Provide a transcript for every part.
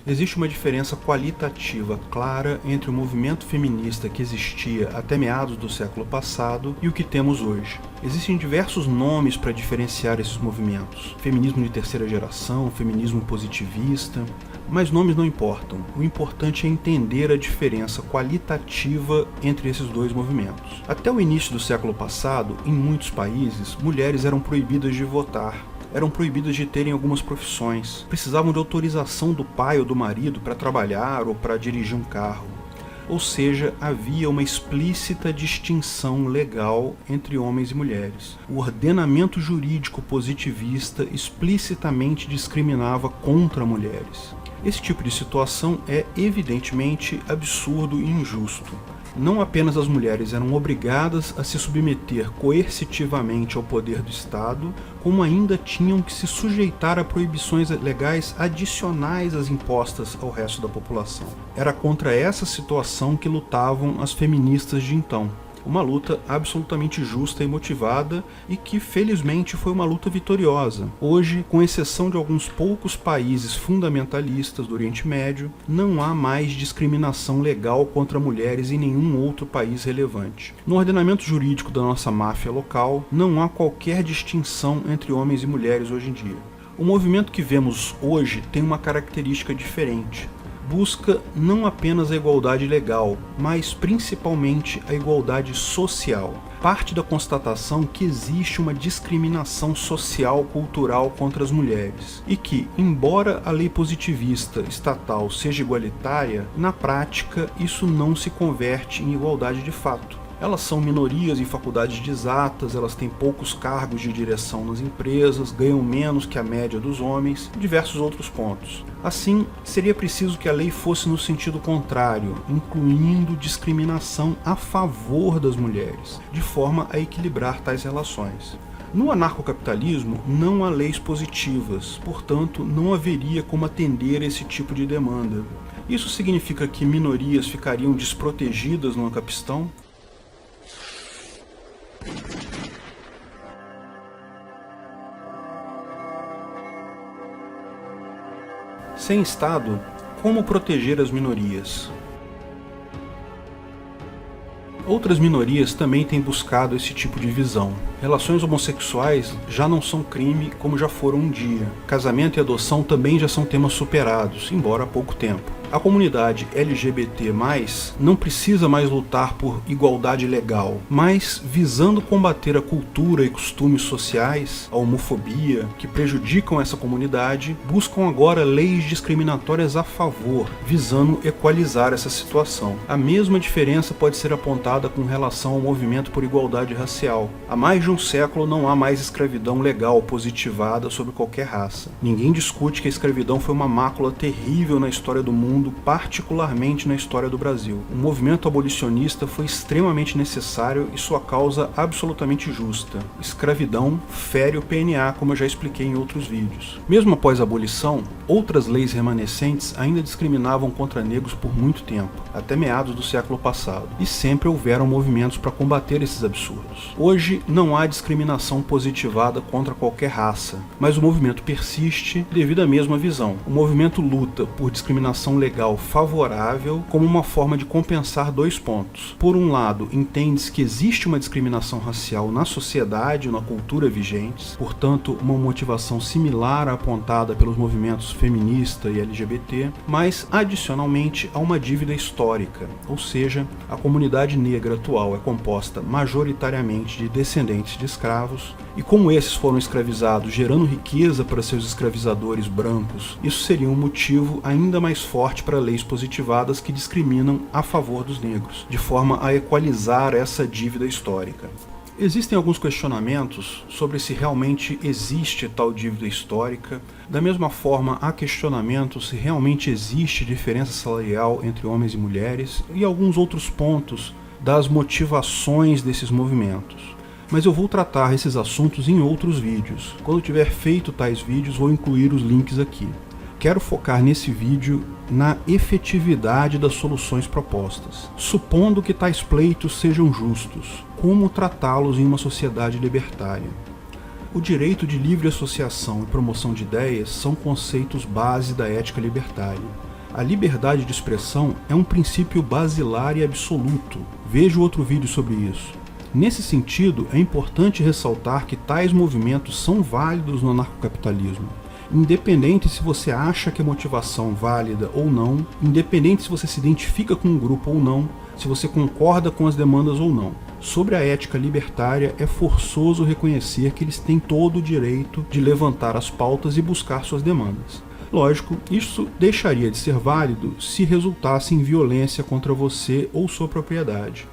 Existe uma diferença qualitativa clara entre o movimento feminista que existia até meados do século passado e o que temos hoje. Existem diversos nomes para diferenciar esses movimentos: feminismo de terceira geração, feminismo positivista, mas nomes não importam. O importante é entender a diferença qualitativa entre esses dois movimentos. Até o início do século passado, em muitos países, mulheres eram proibidas de votar. Eram proibidas de terem algumas profissões, precisavam de autorização do pai ou do marido para trabalhar ou para dirigir um carro. Ou seja, havia uma explícita distinção legal entre homens e mulheres. O ordenamento jurídico positivista explicitamente discriminava contra mulheres. Esse tipo de situação é evidentemente absurdo e injusto. Não apenas as mulheres eram obrigadas a se submeter coercitivamente ao poder do Estado, como ainda tinham que se sujeitar a proibições legais adicionais às impostas ao resto da população. Era contra essa situação que lutavam as feministas de então. Uma luta absolutamente justa e motivada e que, felizmente, foi uma luta vitoriosa. Hoje, com exceção de alguns poucos países fundamentalistas do Oriente Médio, não há mais discriminação legal contra mulheres em nenhum outro país relevante. No ordenamento jurídico da nossa máfia local, não há qualquer distinção entre homens e mulheres hoje em dia. O movimento que vemos hoje tem uma característica diferente. Busca não apenas a igualdade legal, mas principalmente a igualdade social. Parte da constatação que existe uma discriminação social cultural contra as mulheres e que, embora a lei positivista estatal seja igualitária, na prática isso não se converte em igualdade de fato. Elas são minorias em faculdades de exatas, elas têm poucos cargos de direção nas empresas, ganham menos que a média dos homens e diversos outros pontos. Assim, seria preciso que a lei fosse no sentido contrário, incluindo discriminação a favor das mulheres, de forma a equilibrar tais relações. No anarcocapitalismo, não há leis positivas, portanto, não haveria como atender esse tipo de demanda. Isso significa que minorias ficariam desprotegidas no ancapistão? Sem Estado, como proteger as minorias? Outras minorias também têm buscado esse tipo de visão. Relações homossexuais já não são crime como já foram um dia. Casamento e adoção também já são temas superados, embora há pouco tempo. A comunidade LGBT+, não precisa mais lutar por igualdade legal, mas visando combater a cultura e costumes sociais, a homofobia, que prejudicam essa comunidade, buscam agora leis discriminatórias a favor, visando equalizar essa situação. A mesma diferença pode ser apontada com relação ao movimento por igualdade racial. Há mais de um século não há mais escravidão legal positivada sobre qualquer raça. Ninguém discute que a escravidão foi uma mácula terrível na história do mundo, particularmente na história do Brasil. O movimento abolicionista foi extremamente necessário e sua causa absolutamente justa. Escravidão fere o PNA, como eu já expliquei em outros vídeos. Mesmo após a abolição, outras leis remanescentes ainda discriminavam contra negros por muito tempo, até meados do século passado, e sempre houveram movimentos para combater esses absurdos. Hoje não há discriminação positivada contra qualquer raça, mas o movimento persiste devido à mesma visão. O movimento luta por discriminação legal favorável como uma forma de compensar dois pontos. Por um lado, entende-se que existe uma discriminação racial na sociedade e na cultura vigentes, portanto, uma motivação similar à apontada pelos movimentos feminista e LGBT, mas, adicionalmente, há uma dívida histórica, ou seja, a comunidade negra atual é composta majoritariamente de descendentes de escravos, e como esses foram escravizados gerando riqueza para seus escravizadores brancos, isso seria um motivo ainda mais forte para leis positivadas que discriminam a favor dos negros, de forma a equalizar essa dívida histórica. Existem alguns questionamentos sobre se realmente existe tal dívida histórica. Da mesma forma, há questionamentos se realmente existe diferença salarial entre homens e mulheres e alguns outros pontos das motivações desses movimentos. Mas eu vou tratar esses assuntos em outros vídeos. Quando tiver feito tais vídeos, vou incluir os links aqui. Quero focar nesse vídeo na efetividade das soluções propostas. Supondo que tais pleitos sejam justos, como tratá-los em uma sociedade libertária? O direito de livre associação e promoção de ideias são conceitos base da ética libertária. A liberdade de expressão é um princípio basilar e absoluto. Veja outro vídeo sobre isso. Nesse sentido, é importante ressaltar que tais movimentos são válidos no anarcocapitalismo. Independente se você acha que a motivação é válida ou não, independente se você se identifica com um grupo ou não, se você concorda com as demandas ou não. Sobre a ética libertária, é forçoso reconhecer que eles têm todo o direito de levantar as pautas e buscar suas demandas. Lógico, isso deixaria de ser válido se resultasse em violência contra você ou sua propriedade.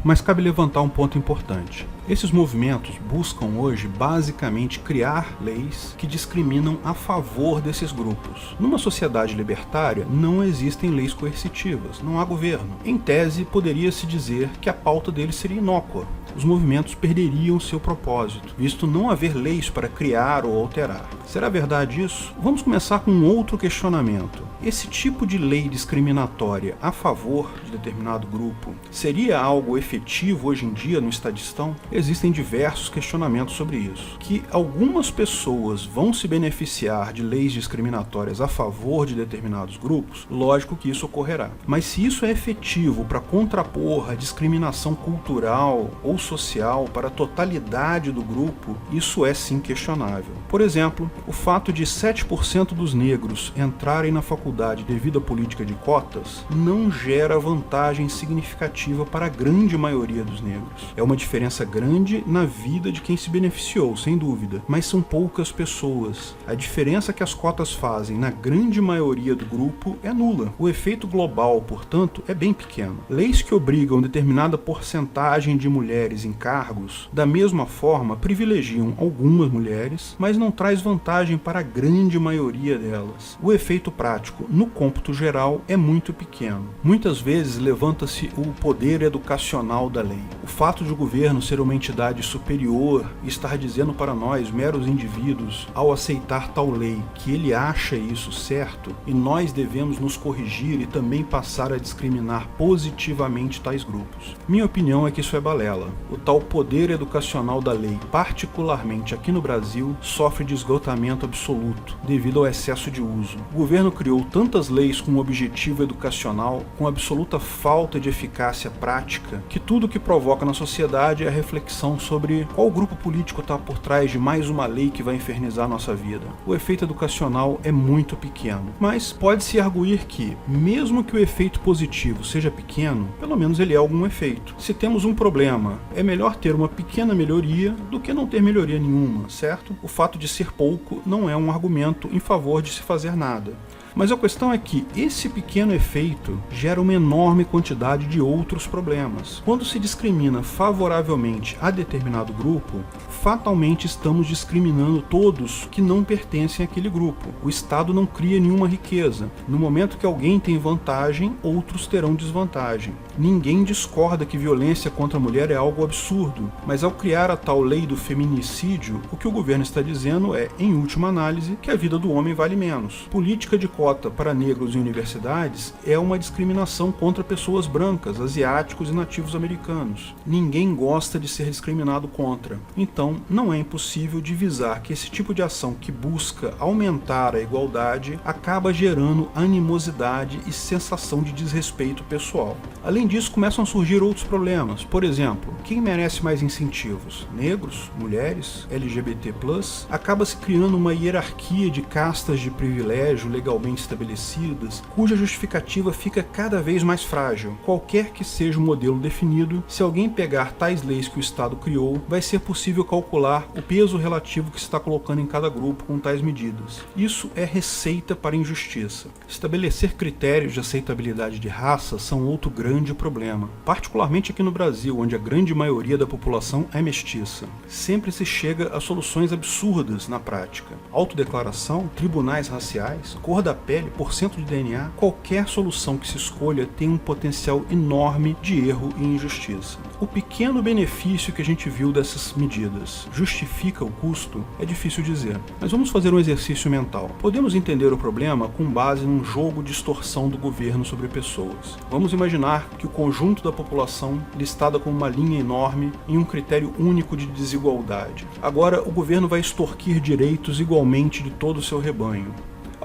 Mas cabe levantar um ponto importante. Esses movimentos buscam hoje basicamente criar leis que discriminam a favor desses grupos. Numa sociedade libertária não existem leis coercitivas, não há governo. Em tese, poderia-se dizer que a pauta deles seria inócua. Os movimentos perderiam seu propósito, visto não haver leis para criar ou alterar. Será verdade isso? Vamos começar com um outro questionamento. Esse tipo de lei discriminatória a favor de determinado grupo seria algo efetivo hoje em dia no estadistão? Existem diversos questionamentos sobre isso. Que algumas pessoas vão se beneficiar de leis discriminatórias a favor de determinados grupos, lógico que isso ocorrerá. Mas se isso é efetivo para contrapor a discriminação cultural ou social para a totalidade do grupo, isso é sim questionável. Por exemplo, o fato de 7% dos negros entrarem na faculdade devido à política de cotas não gera vantagem significativa para a grande maioria dos negros. É uma diferença grande na vida de quem se beneficiou, sem dúvida, mas são poucas pessoas. A diferença que as cotas fazem na grande maioria do grupo é nula. O efeito global, portanto, é bem pequeno. Leis que obrigam determinada porcentagem de mulheres em cargos, da mesma forma, privilegiam algumas mulheres, mas não traz vantagem para a grande maioria delas. O efeito prático, no cômputo geral, é muito pequeno. Muitas vezes levanta-se o poder educacional da lei. O fato de o governo ser uma entidade superior e estar dizendo para nós, meros indivíduos, ao aceitar tal lei, que ele acha isso certo e nós devemos nos corrigir e também passar a discriminar positivamente tais grupos. Minha opinião é que isso é balela. O tal poder educacional da lei, particularmente aqui no Brasil, sofre de esgotamento absoluto devido ao excesso de uso. O governo criou tantas leis com objetivo educacional, com absoluta falta de eficácia prática, que tudo que provoca na sociedade é a reflexão sobre qual grupo político está por trás de mais uma lei que vai infernizar a nossa vida. O efeito educacional é muito pequeno, mas pode-se arguir que, mesmo que o efeito positivo seja pequeno, pelo menos ele é algum efeito. Se temos um problema, é melhor ter uma pequena melhoria do que não ter melhoria nenhuma, certo? O fato de ser pouco não é um argumento em favor de se fazer nada. Mas a questão é que esse pequeno efeito gera uma enorme quantidade de outros problemas. Quando se discrimina favoravelmente a determinado grupo, fatalmente estamos discriminando todos que não pertencem àquele grupo. O Estado não cria nenhuma riqueza. No momento que alguém tem vantagem, outros terão desvantagem. Ninguém discorda que violência contra a mulher é algo absurdo, mas ao criar a tal lei do feminicídio, o que o governo está dizendo é, em última análise, que a vida do homem vale menos. Política de cota para negros em universidades é uma discriminação contra pessoas brancas, asiáticos e nativos americanos. Ninguém gosta de ser discriminado contra. Então, não é impossível divisar que esse tipo de ação que busca aumentar a igualdade acaba gerando animosidade e sensação de desrespeito pessoal. Além disso, começam a surgir outros problemas. Por exemplo, quem merece mais incentivos? Negros? Mulheres? LGBT+? Acaba-se criando uma hierarquia de castas de privilégio legalmente estabelecidas, cuja justificativa fica cada vez mais frágil. Qualquer que seja o modelo definido, se alguém pegar tais leis que o Estado criou, vai ser possível calcular o peso relativo que se está colocando em cada grupo com tais medidas. Isso é receita para injustiça. Estabelecer critérios de aceitabilidade de raça são outro grande problema, particularmente aqui no Brasil, onde a grande maioria da população é mestiça. Sempre se chega a soluções absurdas na prática. Autodeclaração, tribunais raciais, cor da pele, porcento de DNA, qualquer solução que se escolha tem um potencial enorme de erro e injustiça. O pequeno benefício que a gente viu dessas medidas justifica o custo? É difícil dizer. Mas vamos fazer um exercício mental. Podemos entender o problema com base num jogo de extorsão do governo sobre pessoas. Vamos imaginar que o conjunto da população listada com uma linha enorme em um critério único de desigualdade. Agora o governo vai extorquir direitos igualmente de todo o seu rebanho.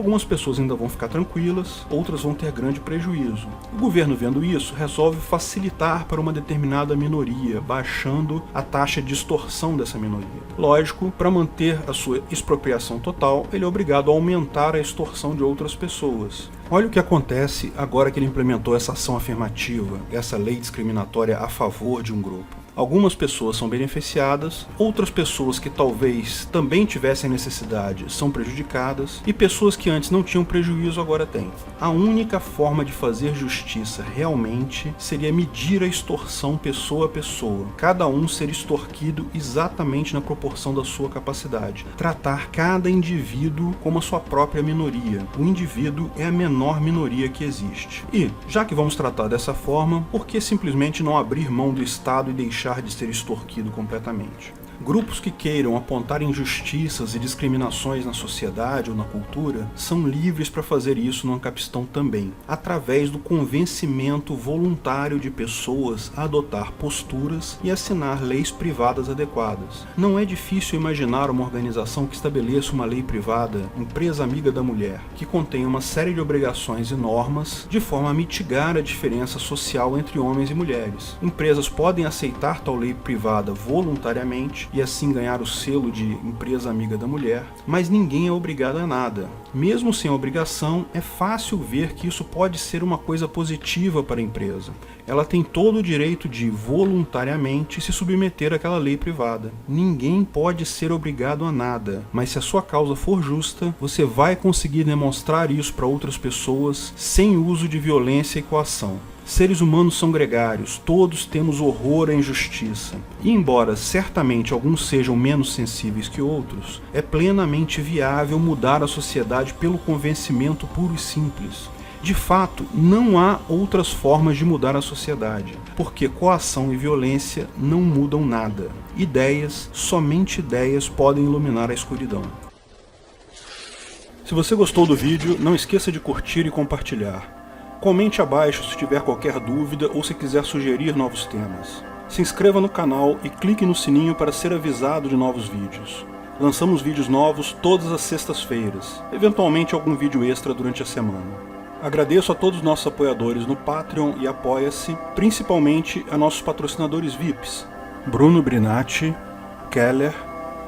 Algumas pessoas ainda vão ficar tranquilas, outras vão ter grande prejuízo. O governo, vendo isso, resolve facilitar para uma determinada minoria, baixando a taxa de extorsão dessa minoria. Lógico, para manter a sua expropriação total, ele é obrigado a aumentar a extorsão de outras pessoas. Olha o que acontece agora que ele implementou essa ação afirmativa, essa lei discriminatória a favor de um grupo. Algumas pessoas são beneficiadas, outras pessoas que talvez também tivessem necessidade são prejudicadas e pessoas que antes não tinham prejuízo agora têm. A única forma de fazer justiça realmente seria medir a extorsão pessoa a pessoa, cada um ser extorquido exatamente na proporção da sua capacidade. Tratar cada indivíduo como a sua própria minoria. O indivíduo é a menor minoria que existe. E, já que vamos tratar dessa forma, por que simplesmente não abrir mão do Estado e deixar de ser extorquido completamente? Grupos que queiram apontar injustiças e discriminações na sociedade ou na cultura são livres para fazer isso no Ancapistão também, através do convencimento voluntário de pessoas a adotar posturas e assinar leis privadas adequadas. Não é difícil imaginar uma organização que estabeleça uma lei privada, empresa amiga da mulher, que contém uma série de obrigações e normas de forma a mitigar a diferença social entre homens e mulheres. Empresas podem aceitar tal lei privada voluntariamente e assim ganhar o selo de empresa amiga da mulher, mas ninguém é obrigado a nada. Mesmo sem obrigação, é fácil ver que isso pode ser uma coisa positiva para a empresa. Ela tem todo o direito de, voluntariamente, se submeter àquela lei privada. Ninguém pode ser obrigado a nada, mas se a sua causa for justa, você vai conseguir demonstrar isso para outras pessoas sem uso de violência e coação. Seres humanos são gregários, todos temos horror à injustiça. E embora certamente alguns sejam menos sensíveis que outros, é plenamente viável mudar a sociedade pelo convencimento puro e simples. De fato, não há outras formas de mudar a sociedade, porque coação e violência não mudam nada. Ideias, somente ideias podem iluminar a escuridão. Se você gostou do vídeo, não esqueça de curtir e compartilhar. Comente abaixo se tiver qualquer dúvida ou se quiser sugerir novos temas. Se inscreva no canal e clique no sininho para ser avisado de novos vídeos. Lançamos vídeos novos todas as sextas-feiras, eventualmente algum vídeo extra durante a semana. Agradeço a todos os nossos apoiadores no Patreon e Apoia-se, principalmente a nossos patrocinadores VIPs, Bruno Brinatti, Keller,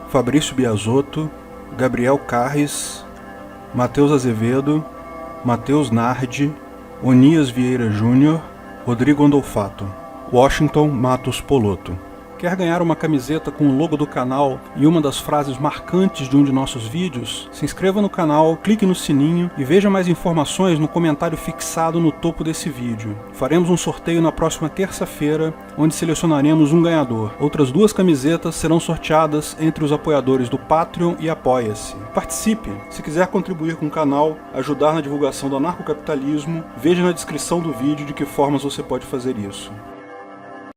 Fabrício Biasotto, Gabriel Carres, Matheus Azevedo, Matheus Nardi, Onias Vieira Júnior, Rodrigo Andolfato, Washington Matos Polotto. Quer ganhar uma camiseta com o logo do canal e uma das frases marcantes de um de nossos vídeos? Se inscreva no canal, clique no sininho e veja mais informações no comentário fixado no topo desse vídeo. Faremos um sorteio na próxima terça-feira, onde selecionaremos um ganhador. Outras 2 camisetas serão sorteadas entre os apoiadores do Patreon e Apoia-se. Participe! Se quiser contribuir com o canal, ajudar na divulgação do anarcocapitalismo, veja na descrição do vídeo de que formas você pode fazer isso.